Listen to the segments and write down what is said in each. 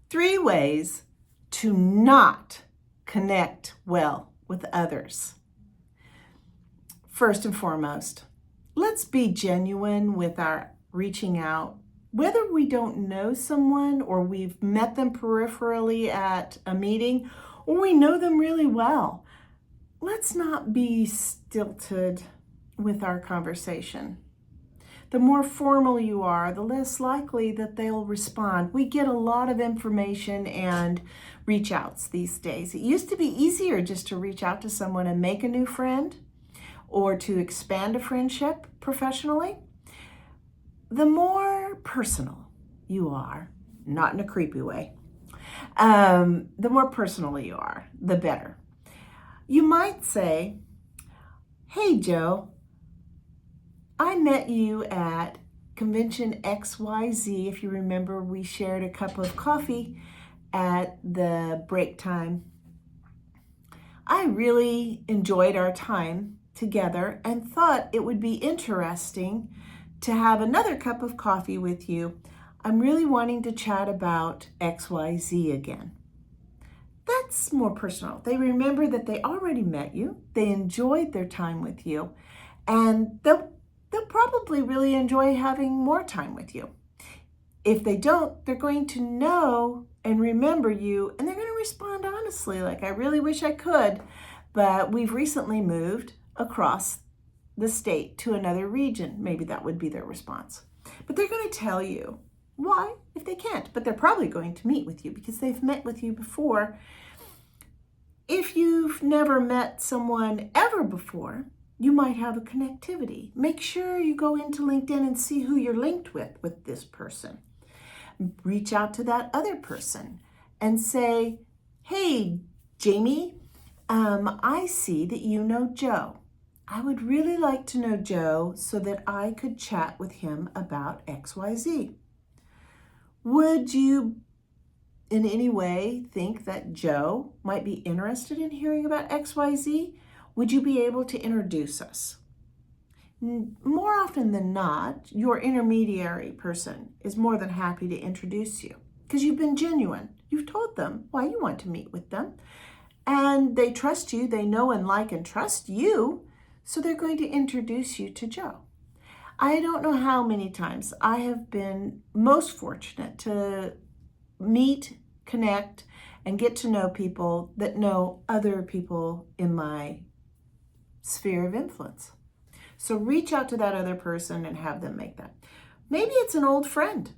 3 ways to not connect well with others. First and foremost, let's be genuine with our reaching out. Whether we don't know someone or we've met them peripherally at a meeting or we know them really well, let's not be stilted with our conversation. The more formal you are, the less likely that they'll respond. We get a lot of information and reach outs these days. It used to be easier just to reach out to someone and make a new friend or to expand a friendship professionally. The more personal you are, not in a creepy way, the more personal you are, the better. You might say, "Hey, Joe, I met you at convention XYZ. If you remember, we shared a cup of coffee at the break time. I really enjoyed our time together and thought it would be interesting to have another cup of coffee with you. I'm really wanting to chat about XYZ again." That's more personal. They remember that they already met you, they enjoyed their time with you, and they'll probably really enjoy having more time with you. If they don't, they're going to know and remember you, and they're going to respond honestly, like, "I really wish I could, but we've recently moved across the state to another region." Maybe that would be their response. But they're going to tell you why if they can't, but they're probably going to meet with you because they've met with you before. If you've never met someone ever before, you might have a connectivity. Make sure you go into LinkedIn and see who you're linked with this person. Reach out to that other person and say, "Hey, Jamie, I see that you know Joe. I would really like to know Joe so that I could chat with him about XYZ. Would you in any way think that Joe might be interested in hearing about XYZ? Would you be able to introduce us?" More often than not, your intermediary person is more than happy to introduce you because you've been genuine. You've told them why you want to meet with them, and they trust you. They know and like and trust you, so they're going to introduce you to Joe. I don't know how many times I have been most fortunate to meet, connect, and get to know people that know other people in my sphere of influence. So reach out to that other person and have them make that. Maybe it's an old friend.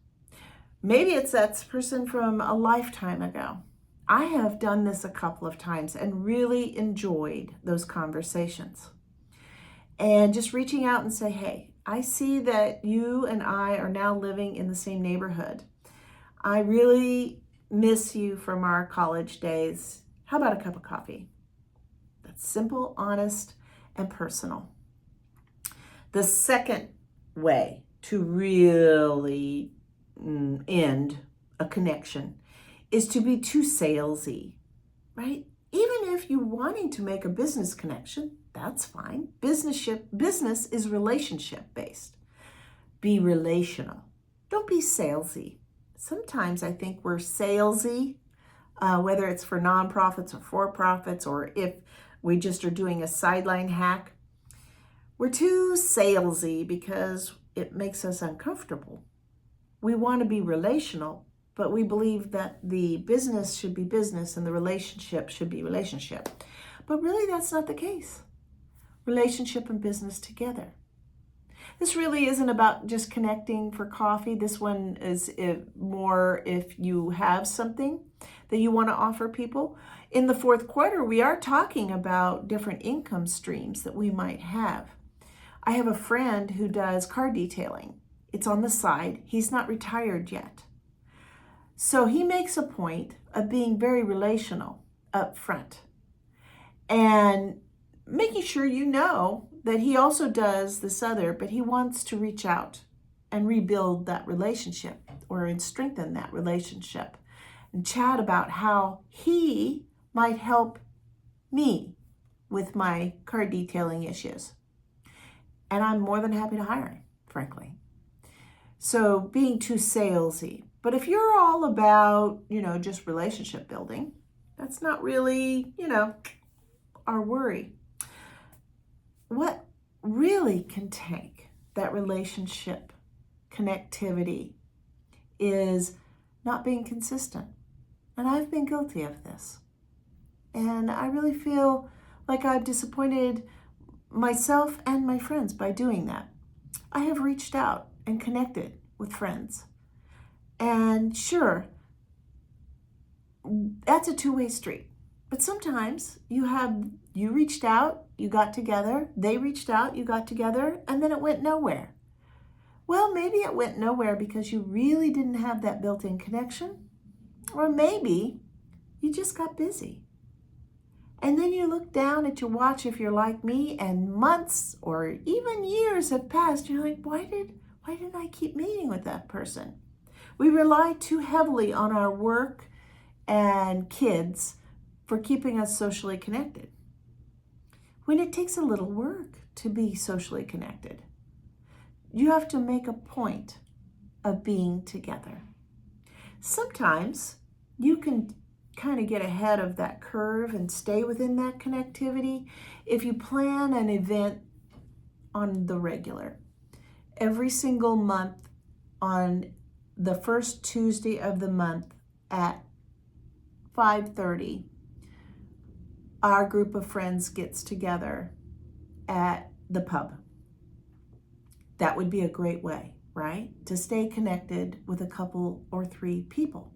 Maybe it's that person from a lifetime ago. I have done this a couple of times and really enjoyed those conversations. And just reaching out and say, "Hey, I see that you and I are now living in the same neighborhood. I really miss you from our college days. How about a cup of coffee?" That's simple, honest, and personal. The second way to really end a connection is to be too salesy, right? Even if you're wanting to make a business connection, that's fine. Business is relationship based. Be relational. Don't be salesy. Sometimes I think we're salesy, whether it's for nonprofits or for-profits, or if we just are doing a sideline hack. We're too salesy because it makes us uncomfortable. We want to be relational, but we believe that the business should be business and the relationship should be relationship. But really, that's not the case. Relationship and business together. This really isn't about just connecting for coffee. This one is more if you have something that you want to offer people. In the fourth quarter, we are talking about different income streams that we might have. I have a friend who does car detailing. It's on the side. He's not retired yet. So he makes a point of being very relational up front and making sure you know that he also does this other, but he wants to reach out and rebuild that relationship or strengthen that relationship and chat about how he might help me with my car detailing issues. And I'm more than happy to hire him, frankly. So being too salesy, But if you're all about, just relationship building, that's not really, our worry. What really can take that relationship connectivity is not being consistent. And I've been guilty of this. And I really feel like I've disappointed myself and my friends by doing that. I have reached out and connected with friends. And sure, that's a two-way street. But sometimes you reached out, you got together, they reached out, you got together, and then it went nowhere. Well, maybe it went nowhere because you really didn't have that built-in connection, or maybe you just got busy. And then you look down at your watch if you're like me, and months or even years have passed. You're like, why didn't I keep meeting with that person? We rely too heavily on our work and kids for keeping us socially connected, when it takes a little work to be socially connected. You have to make a point of being together. Sometimes you can kind of get ahead of that curve and stay within that connectivity if you plan an event on the regular. Every single month on the first Tuesday of the month at 5:30, our group of friends gets together at the pub. That would be a great way, right? To stay connected with a couple or three people.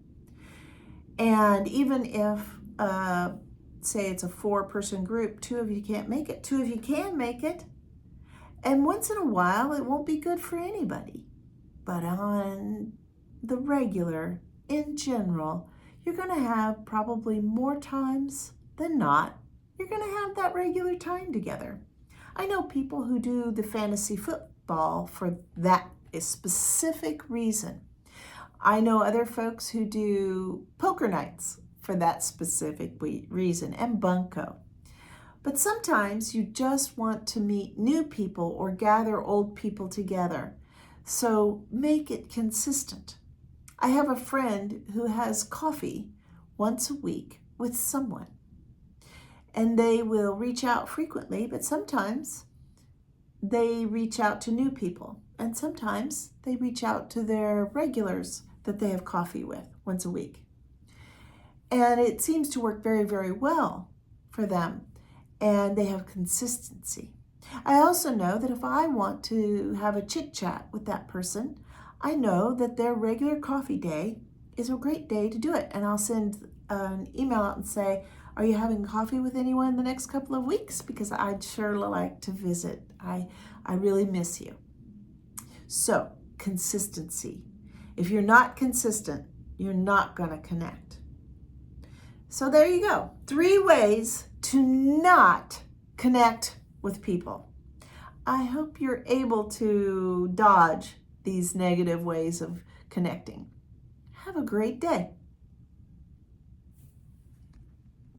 And even if, say it's a 4-person group, 2 of you can't make it, 2 of you can make it. And once in a while, it won't be good for anybody. But on the regular, in general, you're going to have probably more times than not, you're going to have that regular time together. I know people who do the fantasy football for that specific reason. I know other folks who do poker nights for that specific reason, and bunco. But sometimes you just want to meet new people or gather old people together. So make it consistent. I have a friend who has coffee once a week with someone. And they will reach out frequently, but sometimes they reach out to new people. And sometimes they reach out to their regulars that they have coffee with once a week. And it seems to work very, very well for them. And they have consistency. I also know that if I want to have a chit chat with that person, I know that their regular coffee day is a great day to do it. And I'll send an email out and say, are you having coffee with anyone in the next couple of weeks? Because I'd sure like to visit. I really miss you. So, consistency. If you're not consistent, you're not going to connect. So there you go. 3 ways to not connect with people. I hope you're able to dodge these negative ways of connecting. Have a great day.